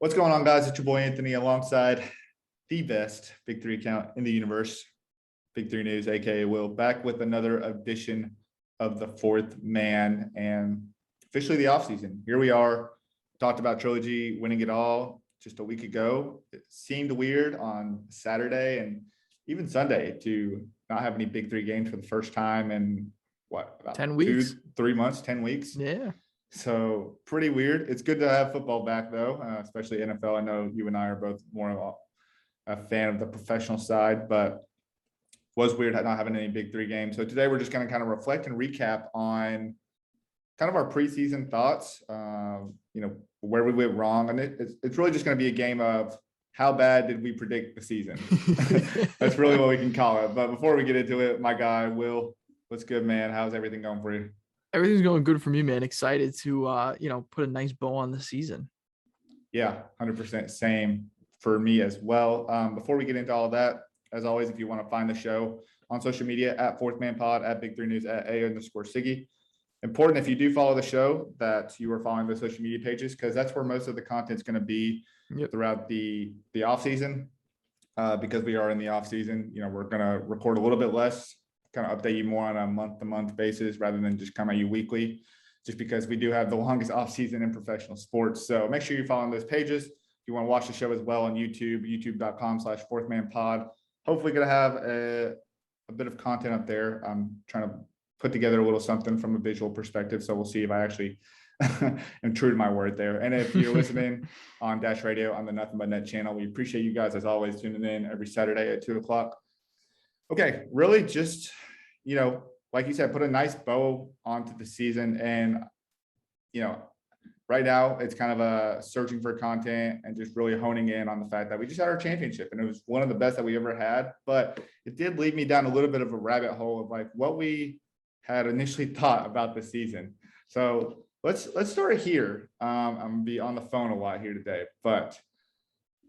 What's going on, guys? It's your boy Anthony alongside the best Big 3 account in the universe, Big 3 News, aka Will, back with another edition of the fourth man and officially the offseason. Here we are. Talked about Trilogy winning it all just a week ago. It seemed weird on Saturday and even Sunday to not have any Big 3 games for the first time in about 10 weeks, 3 months, 10 weeks. Yeah. So pretty weird. It's good to have football back, though, especially NFL. I know you and I are both more of a fan of the professional side, but was weird not having any Big 3 games. So today we're just going to kind of reflect and recap on kind of our preseason thoughts, where we went wrong. And it's really just going to be a game of how bad did we predict the season? That's really what we can call it. But before we get into it, my guy, Will, what's good, man? How's everything going for you? Everything's going good for me, man. Excited to, put a nice bow on the season. Yeah, 100% same for me as well. Before we get into all of that, as always, if you want to find the show on social media at Fourth Man Pod, at Big 3 News, at A_Siggy. Important if you do follow the show that you are following the social media pages, because that's where most of the content is going to be throughout the off season. Because we are in the off season, we're going to record a little bit less, kind of update you more on a month-to-month basis rather than just come at you weekly, just because we do have the longest off season in professional sports. So make sure you're following those pages. If you want to watch the show as well on YouTube, youtube.com/fourthmanpod. Hopefully going to have a bit of content up there. I'm trying to put together a little something from a visual perspective. So we'll see if I actually am true to my word there. And if you're listening on Dash Radio on the Nothing But Net channel, we appreciate you guys as always tuning in every Saturday at 2:00. Okay, really just, like you said, put a nice bow onto the season. And, right now it's kind of a searching for content and just really honing in on the fact that we just had our championship and it was one of the best that we ever had. But it did lead me down a little bit of a rabbit hole of like what we had initially thought about the season. So let's start here. I'm going to be on the phone a lot here today, but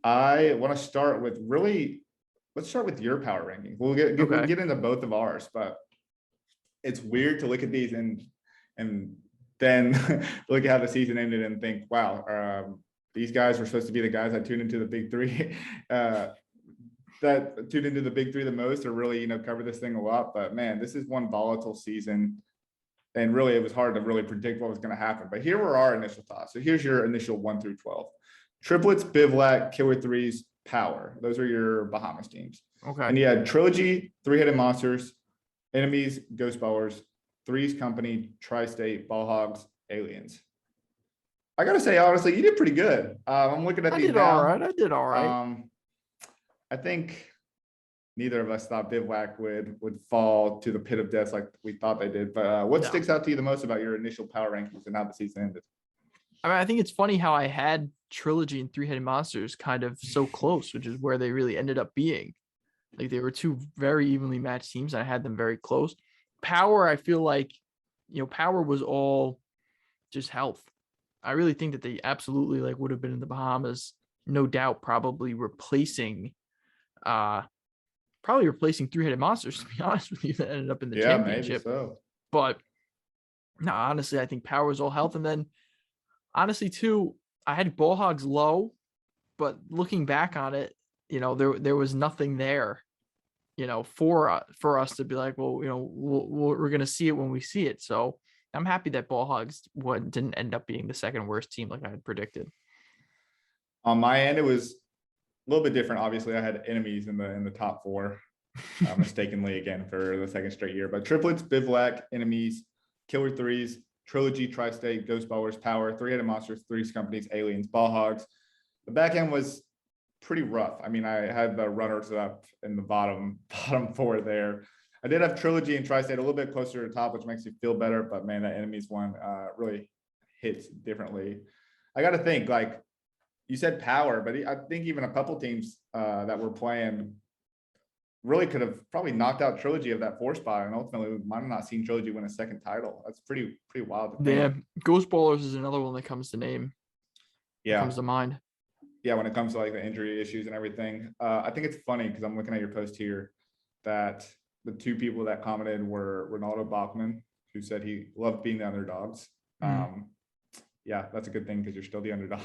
I want to start with let's start with your power ranking. We'll get into both of ours, but it's weird to look at these and then look at how the season ended and think, wow, these guys were supposed to be the guys that tuned into the Big 3, that tuned into the Big 3 the most, or really, cover this thing a lot. But man, this is one volatile season, and really it was hard to really predict what was going to happen. But here were our initial thoughts. So here's your initial 1 through 12. Triplets, Bivouac, Killer Threes, Power. Those are your Bahamas teams. Okay. And you had Trilogy, Three-Headed Monsters, Enemies, Ghost Ballers, Threes Company, Tri-State, Ball Hogs, Aliens. I gotta say, honestly, you did pretty good. I'm looking at these now. I did all right. I think neither of us thought Bivouac would fall to the pit of death like we thought they did. But what sticks out to you the most about your initial power rankings and how the season ended? I mean, I think it's funny how I had Trilogy and Three-Headed Monsters kind of so close, which is where they really ended up being. Like they were two very evenly matched teams, and I had them very close. Power, I feel like, Power was all just health. I really think that they absolutely would have been in the Bahamas, no doubt, probably replacing Three-Headed Monsters, to be honest with you, that ended up in the championship. Maybe so. But no, honestly, I think Power was all health. And then honestly, too, I had Ball Hogs low, but looking back on it, there was nothing there, for us to be like, well, we're going to see it when we see it. So I'm happy that Ball Hogs didn't end up being the second worst team like I had predicted. On my end, it was a little bit different. Obviously, I had Enemies in the top 4, mistakenly again for the second straight year. But Triplets, Bivouac, Enemies, Killer Threes, Trilogy, Tri-State, Ghost Ballers, Power, Three-Headed Monsters, Threes Companies, Aliens, Ball Hogs. The back end was pretty rough. I mean, I had the runners up in the bottom 4 there. I did have Trilogy and Tri-State a little bit closer to the top, which makes you feel better. But man, that Enemies one really hits differently. I got to think, like you said, Power, but I think even a couple teams that were playing really could have probably knocked out Trilogy of that 4 spot, and ultimately we might have not seen Trilogy win a second title. That's pretty wild to think. Yeah, Ghost Ballers is another one that comes to name. Yeah, comes to mind. Yeah, when it comes to like the injury issues and everything. I think it's funny because I'm looking at your post here that the 2 people that commented were Ronaldo Bachman, who said he loved being the underdogs, Yeah, that's a good thing because you're still the underdog.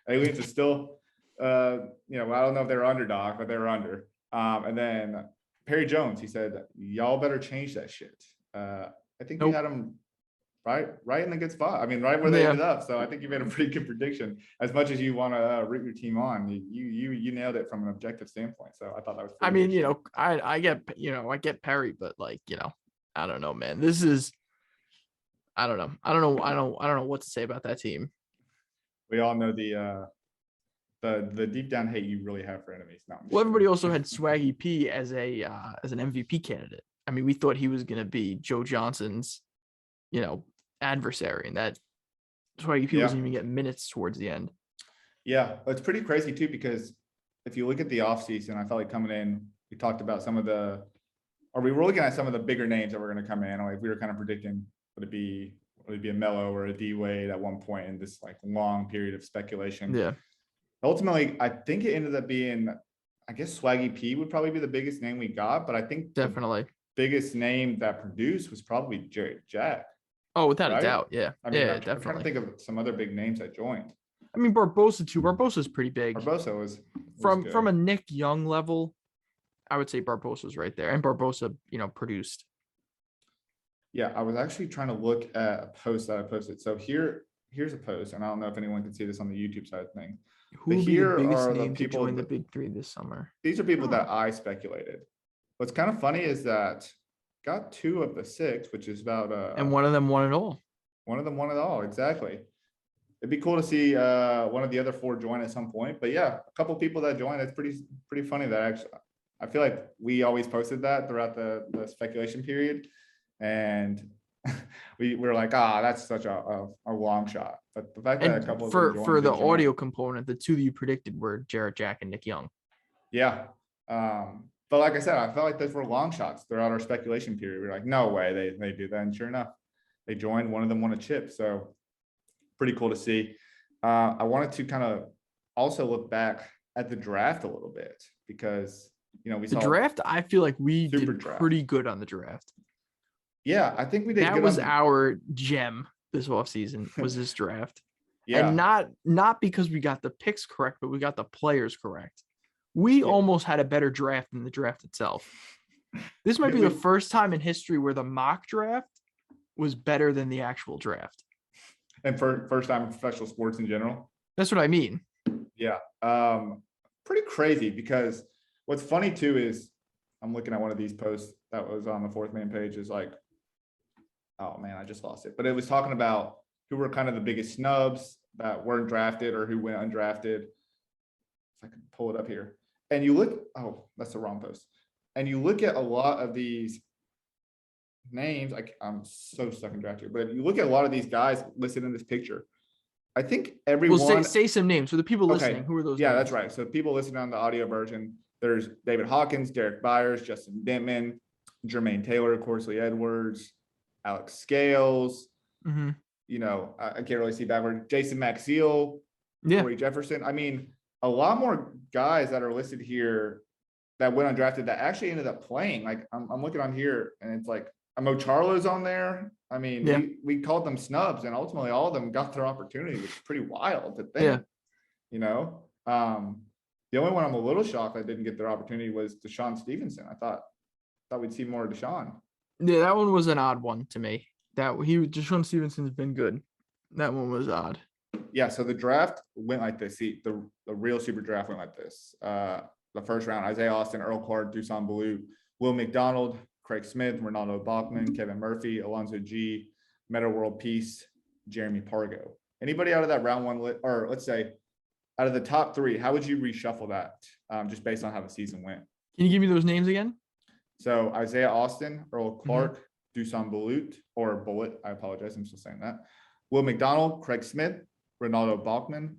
Aliens is still, I don't know if they're underdog, but they were under. And then Perry Jones, he said, y'all better change that shit. I think you Nope. had him right in a good spot. I mean, right where they Yeah. ended up. So I think you made a pretty good prediction. As much as you want to root your team on, you nailed it from an objective standpoint. So I thought that was. I mean, I get Perry, but like, I don't know, man. This is, I don't know. I don't know what to say about that team. We all know the deep down hate you really have for enemies. No, Well, everybody also had Swaggy P as an MVP candidate. I mean, we thought he was going to be Joe Johnson's, adversary, and that Swaggy P wasn't even getting minutes towards the end. Yeah, it's pretty crazy too, because if you look at the offseason, I felt like coming in, we talked about we were looking at some of the bigger names that were going to come in. Like we were kind of predicting, would it be a Melo or a D Wade at one point in this like long period of speculation. Yeah. Ultimately, I think it ended up being, I guess Swaggy P would probably be the biggest name we got, but I think definitely the biggest name that produced was probably Jared Jack. Oh, without right? a doubt. Yeah. I mean, yeah, I'm definitely. trying to think of some other big names that joined. I mean, Barbosa too. Barbosa's pretty big. Barbosa was from a Nick Young level. I would say Barbosa's right there, and Barbosa, produced. Yeah, I was actually trying to look at a post that I posted. So here's a post, and I don't know if anyone can see this on the YouTube side of things. Who would be the biggest name to join the Big Three this summer? These are people that I speculated. What's kind of funny is that got 2 of the 6, which is about and one of them won it all. One of them won it all, exactly. It'd be cool to see one of the other 4 join at some point. But yeah, a couple people that joined. It's pretty funny that actually I feel like we always posted that throughout the speculation period. And we were like, that's such a long shot. But the fact that a couple of them joined, for the audio component, the 2 that you predicted were Jared Jack and Nick Young. Yeah. But like I said, I felt like those were long shots throughout our speculation period. We were like, no way they do that. And sure enough, they joined. One of them won a chip. So pretty cool to see. I wanted to kind of also look back at the draft a little bit because, we saw the draft. I feel like we did pretty good on the draft. Yeah, I think we did. That was our gem this offseason was this draft. Yeah. And not because we got the picks correct, but we got the players correct. We almost had a better draft than the draft itself. This might be the first time in history where the mock draft was better than the actual draft. And for first time in professional sports in general. That's what I mean. Yeah. Pretty crazy because what's funny too is I'm looking at one of these posts that was on the Fourth Man page is like, oh man, I just lost it. But it was talking about who were kind of the biggest snubs that weren't drafted or who went undrafted. If I can pull it up here. And you look, that's the wrong post. And you look at a lot of these names, I'm so stuck in draft here, but if you look at a lot of these guys listed in this picture, I think everyone. Well, say some names for the people listening. Who are those? Yeah, names? That's right. So people listening on the audio version, there's David Hawkins, Derek Byers, Justin Dentman, Jermaine Taylor, Corsley Edwards, Alex Scales. Mm-hmm. I can't really see backward. Jason Maxiel, Corey Jefferson. I mean, a lot more guys that are listed here that went undrafted that actually ended up playing. Like I'm looking on here, and it's like Mo Charlo's on there. I mean, we called them snubs, and ultimately all of them got their opportunity, which is pretty wild to think. The only one I'm a little shocked I didn't get their opportunity was Deshaun Stevenson. I thought we'd see more of Deshaun. Yeah, that one was an odd one to me. Deshaun Stevenson's been good. That one was odd. Yeah, so the draft went like this. The real super draft went like this. The first round, Isaiah Austin, Earl Clark, Dusan Balut, Will McDonald, Craig Smith, Ronaldo Bachman, Kevin Murphy, Alonzo G, Meta World Peace, Jeremy Pargo. Anybody out of that round one, or let's say out of the top 3, how would you reshuffle that just based on how the season went? Can you give me those names again? So Isaiah Austin, Earl Clark, Dusan Balut, or Bullet. I apologize. I'm still saying that. Will McDonald, Craig Smith, Ronaldo Bachman,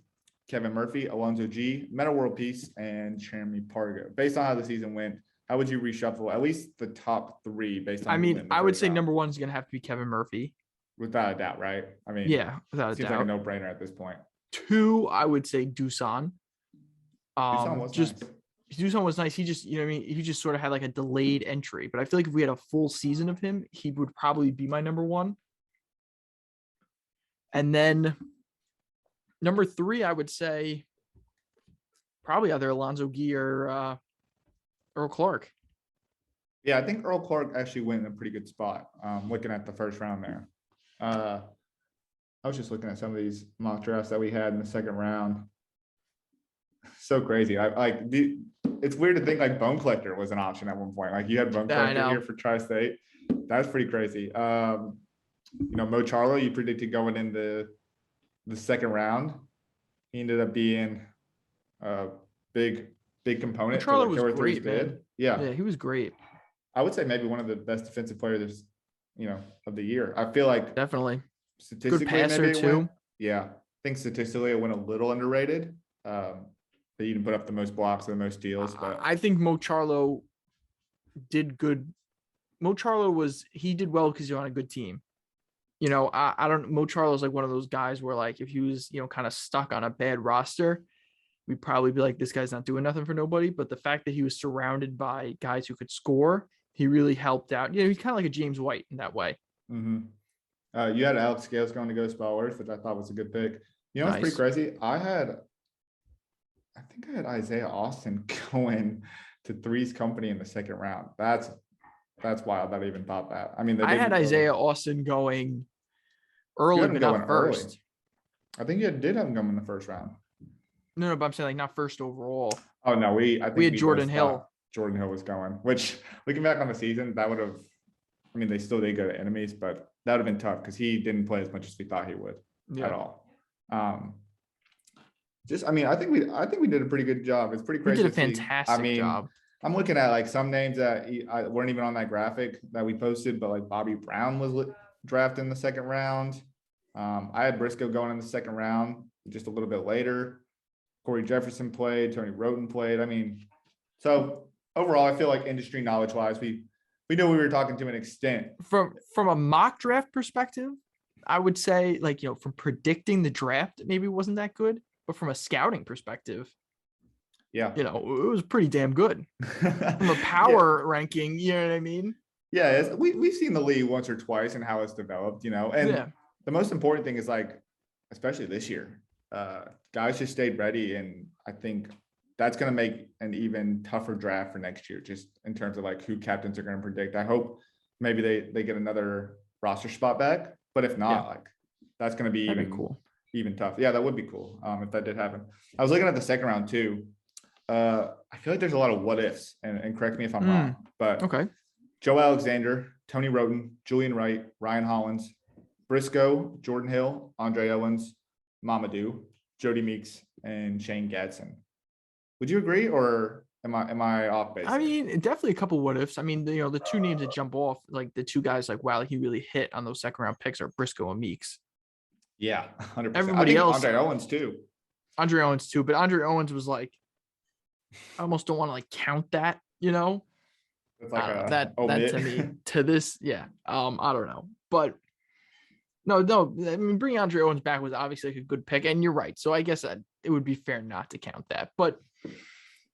Kevin Murphy, Alonzo G, Meta World Peace, and Jeremy Pargo. Based on how the season went, how would you reshuffle at least the top 3 based on? I would say number 1 is going to have to be Kevin Murphy. Without a doubt, right? I mean, yeah, without a doubt. Seems like a no-brainer at this point. 2, I would say Dusan. Dusan was nice. Dusan was nice. He just, he just sort of had like a delayed entry. But I feel like if we had a full season of him, he would probably be my number 1. And then Number 3, I would say probably either Alonzo Gee or Earl Clark. Yeah, I think Earl Clark actually went in a pretty good spot. Looking at the first round there. I was just looking at some of these mock drafts that we had in the second round. So crazy. It's weird to think like Bone Collector was an option at one point. Like you had Bone Yeah, I Collector here know. for Tri-State. That's pretty crazy. Mo Charlo, you predicted going in the second round. He ended up being a big component for Charlo the was Killer Threes great, man. bid. Yeah, Yeah, he was great. I would say maybe one of the best defensive players, of the year. I feel like Definitely. Good statistically, passer maybe it went. too. Yeah, I think statistically it went a little underrated. They didn't put up the most blocks and the most steals, but I think Mo Charlo did good. Mo Charlo he did well because you're on a good team. I don't. Mo Charlo's like one of those guys where like if he was kind of stuck on a bad roster, we'd probably be like, this guy's not doing nothing for nobody. But the fact that he was surrounded by guys who could score, he really helped out. He's kind of like a James White in that way. you had Alex Scales going to go Spellworth, which I thought was a good pick. It's pretty Nice. crazy. I think I had Isaiah Austin going to Three's Company in the second round. That's wild that I even thought that. I mean, I had Isaiah Austin going early, but not first. Early. I think you did have him going in the first round. No, but I'm saying like not first overall. Oh no, I think we had Jordan Hill. Jordan Hill was going, which looking back on the season, that would have. I mean, they still did go to enemies, but that would have been tough because he didn't play as much as we thought he would at all. I think we did a pretty good job. It's pretty crazy. We did a fantastic job. I'm looking at like some names that weren't even on that graphic that we posted, but like Bobby Brown was drafted in the second round. I had Briscoe going in the second round just a little bit later. Corey Jefferson played, Tony Roten played. I mean, so overall, I feel like industry knowledge wise, we knew we were talking to an extent. From a mock draft perspective, I would say like, from predicting the draft, it maybe wasn't that good, but from a scouting perspective, yeah, it was pretty damn good. From a power ranking, you know what I mean? Yeah, we've seen the league once or twice and how it's developed, and the most important thing is like, especially this year, guys just stayed ready, and I think that's going to make an even tougher draft for next year, just in terms of like who captains are going to predict. I hope maybe they get another roster spot back, but if not, like that's going to be even tough. Yeah, that would be cool if that did happen. I was looking at the second round too. I feel like there's a lot of what ifs, and correct me if I'm wrong, but okay. Joe Alexander, Tony Roten, Julian Wright, Ryan Hollins, Briscoe, Jordan Hill, Andre Owens, Mamadou, Jody Meeks, and Shane Gadsden. Would you agree, or am I off base? I mean, definitely a couple what ifs. I mean, the two names that jump off, like the two guys, like wow, he really hit on those second round picks are Briscoe and Meeks. Yeah, 100%. Everybody else, Andre Owens too, but Andre Owens was like, I almost don't want to like count that, It's like that to me to this, yeah. I don't know, but no. I mean, bringing Andre Owens back was obviously like a good pick, and you're right. So I guess it would be fair not to count that, but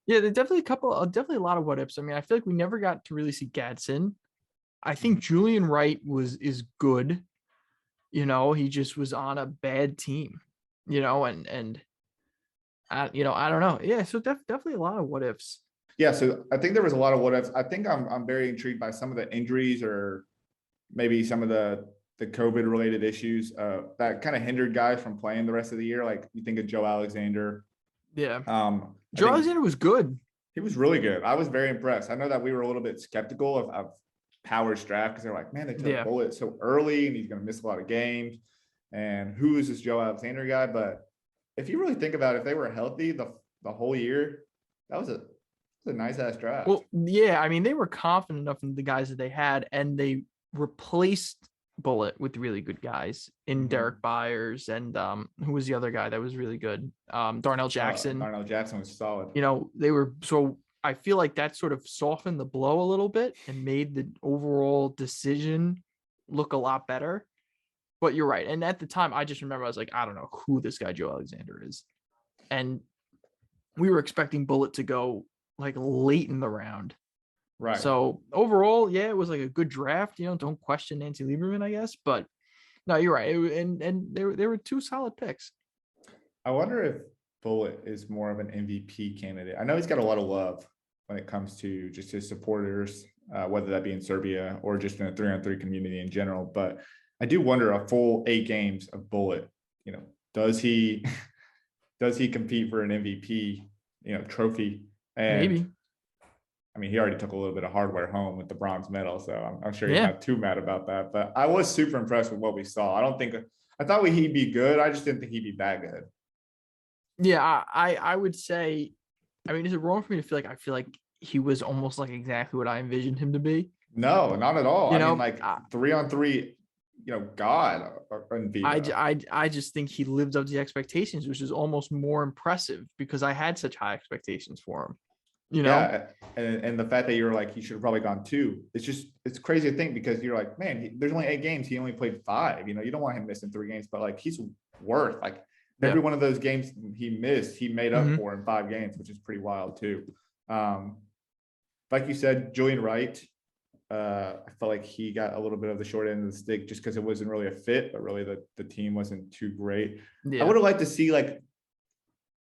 yeah, there's definitely definitely a lot of what ifs. I mean, I feel like we never got to really see Gadsden. I think Julian Wright is good. He just was on a bad team. And I don't know. Yeah, so definitely a lot of what ifs. Yeah, so I think there was a lot of what ifs. I think I'm very intrigued by some of the injuries or maybe some of the COVID related issues that kind of hindered guys from playing the rest of the year. Like you think of Joe Alexander. Yeah. Joe Alexander was good. He was really good. I was very impressed. I know that we were a little bit skeptical of Power's draft because they're like, man, they took Bullet so early and he's going to miss a lot of games. And who is this Joe Alexander guy? But if you really think about it, if they were healthy the whole year, that was a nice ass draft. Well, yeah, I mean, they were confident enough in the guys that they had, and they replaced Bullet with really good guys in Derek Byers and who was the other guy that was really good? Darnell Jackson. Darnell Jackson was solid. They were, so I feel like that sort of softened the blow a little bit and made the overall decision look a lot better. But you're right. And at the time, I just remember I was like, I don't know who this guy Joe Alexander is. And we were expecting Bullet to go like late in the round. Right. So overall, yeah, it was like a good draft. Don't question Nancy Lieberman, I guess. But no, you're right. And there were two solid picks. I wonder if Bullet is more of an MVP candidate. I know he's got a lot of love when it comes to just his supporters, whether that be in Serbia or just in the 3-on-3 community in general. But I do wonder, a full 8 games of Bullet, does he does he compete for an MVP, trophy? And Maybe. I mean, he already took a little bit of hardware home with the bronze medal, so I'm sure he's Yeah. not too mad about that. But I was super impressed with what we saw. I thought he'd be good. I just didn't think he'd be that good. Yeah, I would say, I mean, is it wrong for me to feel like I feel like he was almost like exactly what I envisioned him to be? No, not at all. You I mean, know, like 3-on-3, God, in Vivo. I just think he lived up to the expectations, which is almost more impressive because I had such high expectations for him. Yeah, and the fact that you're like, he should have probably gone 2. It's crazy to think, because you're like, man, there's only 8 games. He only played 5. You don't want him missing 3 games, but like, he's worth, like, every one of those games he missed, he made up for in 5 games, which is pretty wild too. Like you said, Julian Wright, I felt like he got a little bit of the short end of the stick just because it wasn't really a fit, but really the team wasn't too great. I would have liked to see, like,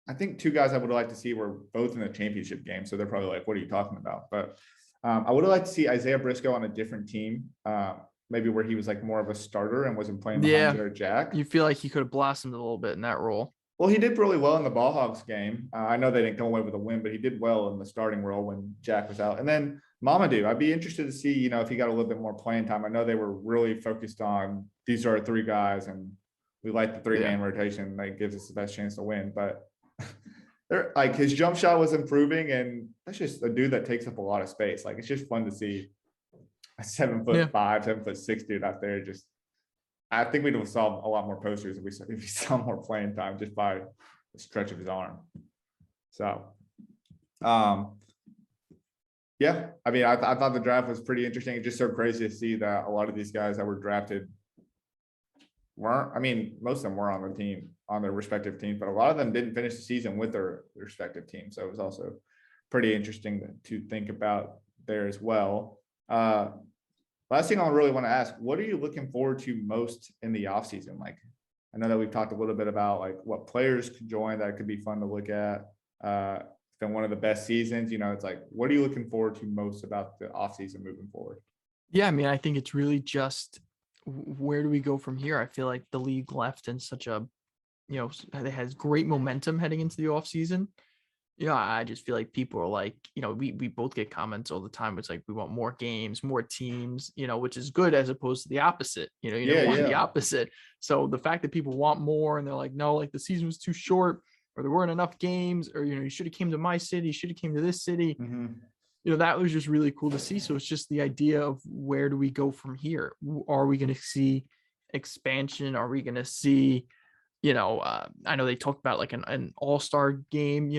I think 2 guys I would have liked to see were both in the championship game. So they're probably like, what are you talking about? But I would have liked to see Isaiah Briscoe on a different team, maybe where he was like more of a starter and wasn't playing behind Jared Jack. You feel like he could have blossomed a little bit in that role. Well, he did really well in the Ball Hogs game. I know they didn't come away with a win, but he did well in the starting role when Jack was out. And then Mamadou, I'd be interested to see, if he got a little bit more playing time. I know they were really focused on, these are our 3 guys, and we like the 3-man rotation. That gives us the best chance to win. But like, his jump shot was improving, and that's just a dude that takes up a lot of space. Like, it's just fun to see a 7'5", 7'6" dude out there. Just, I think we'd have saw a lot more posters if we saw more playing time just by the stretch of his arm. So, yeah, I mean, I thought the draft was pretty interesting. It's just so crazy to see that a lot of these guys that were drafted weren't, I mean, most of them were on the team, on their respective teams, but a lot of them didn't finish the season with their respective teams. So it was also pretty interesting to think about there as well. Last thing I really want to ask, what are you looking forward to most in the offseason? Like, I know that we've talked a little bit about like what players could join that could be fun to look at. It's been one of the best seasons. It's like, what are you looking forward to most about the offseason moving forward? Yeah, I mean, I think it's really just, where do we go from here? I feel like the league left in such a, it has great momentum heading into the offseason. I just feel like people are like, we both get comments all the time. It's like, we want more games, more teams, which is good, as opposed to the opposite. You want the opposite. So the fact that people want more, and they're like, no, like, the season was too short, or there weren't enough games, or, you should have came to my city, should have came to this city. That was just really cool to see. So it's just the idea of, where do we go from here? Are we going to see expansion? Are we going to see, I know they talked about like an all-star game,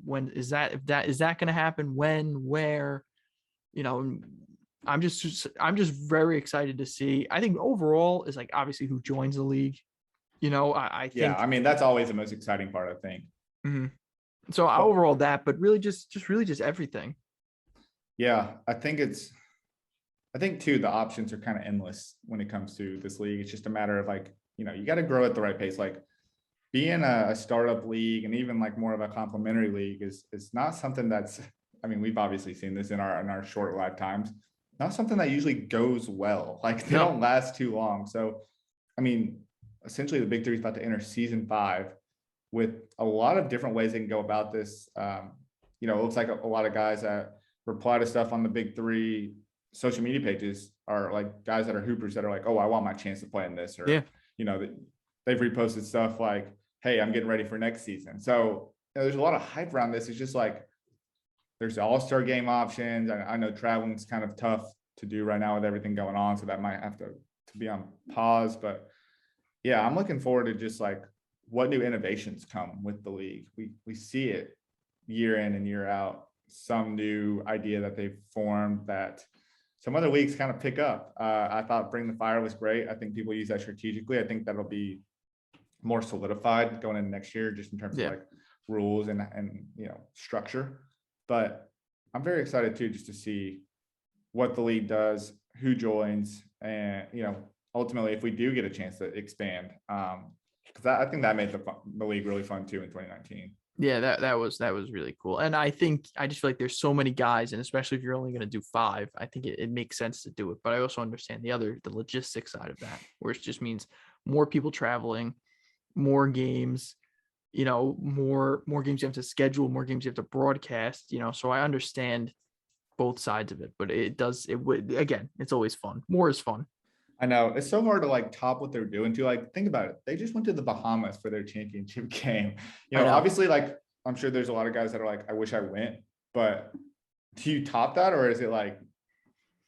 when is that, is that going to happen? When, where, I'm just very excited to see. I think overall is like, obviously, who joins the league, I think. Yeah, I mean, that's always the most exciting part, I think. So overall that, but really just everything. Yeah, I think too, the options are kind of endless when it comes to this league. It's just a matter of like, you got to grow at the right pace. Like, being a startup league, and even like more of a complementary league, is not something that's, I mean, we've obviously seen this in our short lifetimes, not something that usually goes well. Like, they don't last too long. So, I mean, essentially the Big 3 is about to enter season 5 with a lot of different ways they can go about this. It looks like a lot of guys that reply to stuff on the Big 3 social media pages are like guys that are hoopers that are like, oh, I want my chance to play in this, or they've reposted stuff like, hey, I'm getting ready for next season. So there's a lot of hype around this. It's just like, there's all-star game options. I know traveling's kind of tough to do right now with everything going on, so that might have to be on pause. But yeah, I'm looking forward to just like what new innovations come with the league. We see it year in and year out, some new idea that they've formed that some other leagues kind of pick up. I thought Bring the Fire was great. I think people use that strategically. I think that'll be more solidified going into next year, just in terms of like rules and structure. But I'm very excited too, just to see what the league does, who joins, and ultimately, if we do get a chance to expand, because I think that made the league really fun too in 2019. Yeah, that was really cool. And I think I just feel like there's so many guys, and especially if you're only going to do 5, I think it makes sense to do it. But I also understand the logistics side of that, where it just means more people traveling, more games, more games you have to schedule, more games you have to broadcast, so I understand both sides of it, but it would, again, it's always fun. More is fun. I know it's so hard to like top what they're doing too. Like, think about it. They just went to the Bahamas for their championship game. I know. Obviously, like I'm sure there's a lot of guys that are like, I wish I went, but do you top that, or is it like,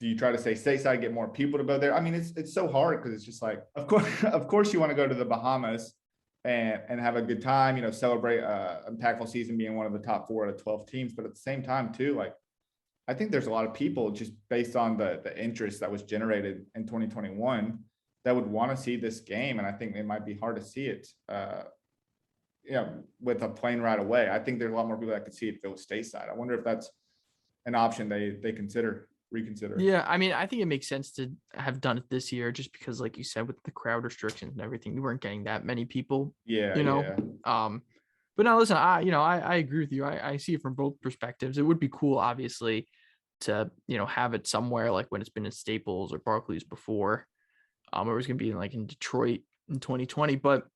do you try to say stateside, get more people to go there? I mean, it's so hard because it's just like, of course you want to go to the Bahamas and have a good time, celebrate impactful season being one of the top 4 out of 12 teams. But at the same time too, like, I think there's a lot of people just based on the interest that was generated in 2021 that would want to see this game. And I think it might be hard to see it, with a plane ride away. I think there's a lot more people that could see it if it was stateside. I wonder if that's an option they reconsider. Yeah, I mean, I think it makes sense to have done it this year just because, like you said, with the crowd restrictions and everything, we weren't getting that many people. Yeah. But now listen, I agree with you. I see it from both perspectives. It would be cool, obviously, to have it somewhere like when it's been in Staples or Barclays before. Or it was gonna be like in Detroit in 2020. But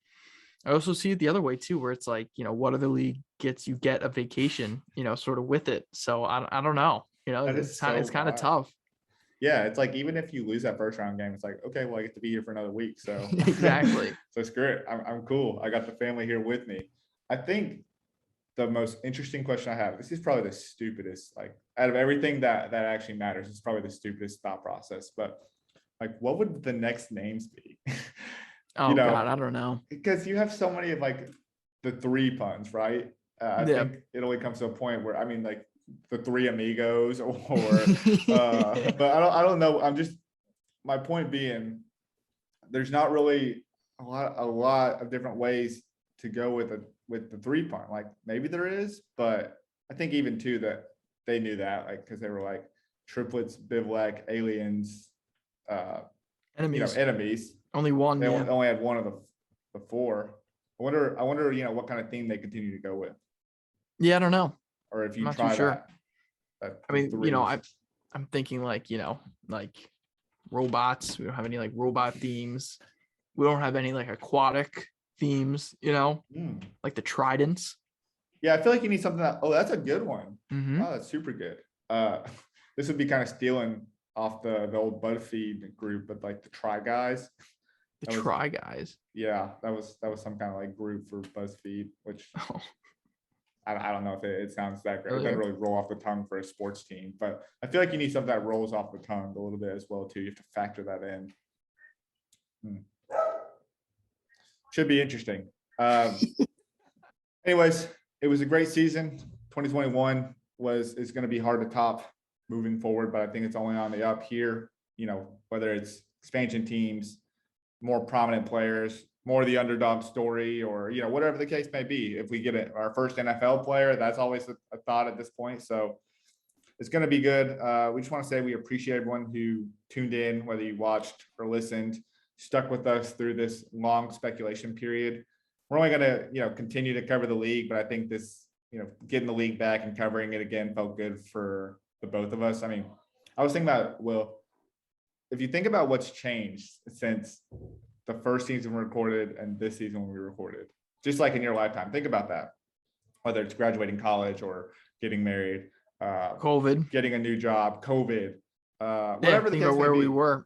I also see it the other way too, where it's like, what other league you get a vacation, sort of with it. So I don't know. It's kind of tough. Yeah, it's like even if you lose that first round game, it's like, okay, well, I get to be here for another week. So exactly. So screw it. I'm cool. I got the family here with me. I think the most interesting question I have, this is probably the stupidest, like out of everything that actually matters, it's probably the stupidest thought process. But like, what would the next names be? Oh God, I don't know. Because you have so many of like the 3 puns, right? I think it only comes to a point where, I mean, like the 3 amigos or but I don't know. My point being, there's not really a lot of different ways to go with the 3 pun. Like maybe there is, but I think even too that they knew that, like, because they were like triplets, bivouac, aliens, enemies. Only one. They only had one of the 4. I wonder, what kind of theme they continue to go with. Yeah, I don't know. Or if you I'm not try too sure. that I mean, I'm thinking like, like robots. We don't have any like robot themes. We don't have any like aquatic themes, like the tridents. Yeah, I feel like you need something that's a good one. Mm-hmm. Oh, that's super good. This would be kind of stealing off the old BuzzFeed group, but like the Try Guys. Try Guys. Yeah, that was some kind of like group for BuzzFeed, which I don't know if it sounds that great. It doesn't really roll off the tongue for a sports team, but I feel like you need something that rolls off the tongue a little bit as well too. You have to factor that in. Should be interesting. Anyways, it was a great season. 2021 is going to be hard to top moving forward, but I think it's only on the up here. Whether it's expansion teams, more prominent players, more of the underdog story, or whatever the case may be. If we get our first NFL player, that's always a thought at this point. So it's going to be good. We just want to say we appreciate everyone who tuned in, whether you watched or listened, stuck with us through this long speculation period. We're only going to continue to cover the league, but I think this getting the league back and covering it again felt good for the both of us. I mean, I was thinking about, Will, if you think about what's changed since the first season we recorded and this season when we recorded, just like in your lifetime, think about that. Whether it's graduating college or getting married, COVID, getting a new job, COVID, whatever the case where may be. We were.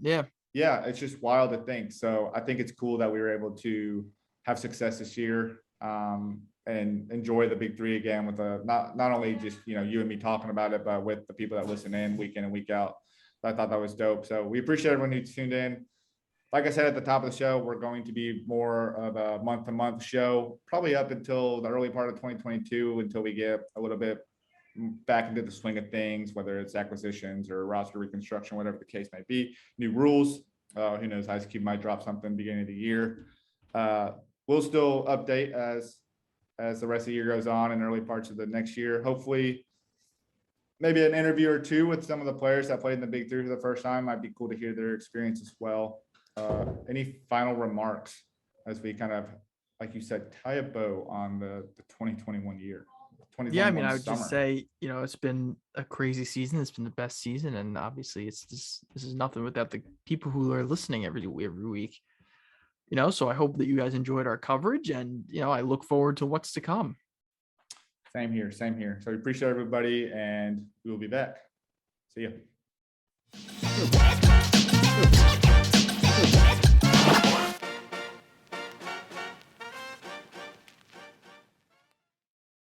Yeah, it's just wild to think. So I think it's cool that we were able to have success this year and enjoy the Big 3 again with not only just you and me talking about it, but with the people that listen in week in and week out. I thought that was dope. So we appreciate everyone who tuned in. Like I said at the top of the show, we're going to be more of a month-to-month show, probably up until the early part of 2022, until we get a little bit back into the swing of things, whether it's acquisitions or roster reconstruction, whatever the case may be. New rules. Who knows? Ice Cube might drop something beginning of the year. We'll still update as the rest of the year goes on and early parts of the next year. Hopefully, maybe an interview or two with some of the players that played in the Big 3 for the first time. Might be cool to hear their experience as well. Any final remarks as we kind of like you said, tie a bow on the 2021 year, Yeah, I 2021 mean, I would just summer. say, it's been a crazy season. It's been the best season, and obviously, this is nothing without the people who are listening every week. So I hope that you guys enjoyed our coverage, and I look forward to what's to come. Same here. So we appreciate everybody, and we will be back. See you.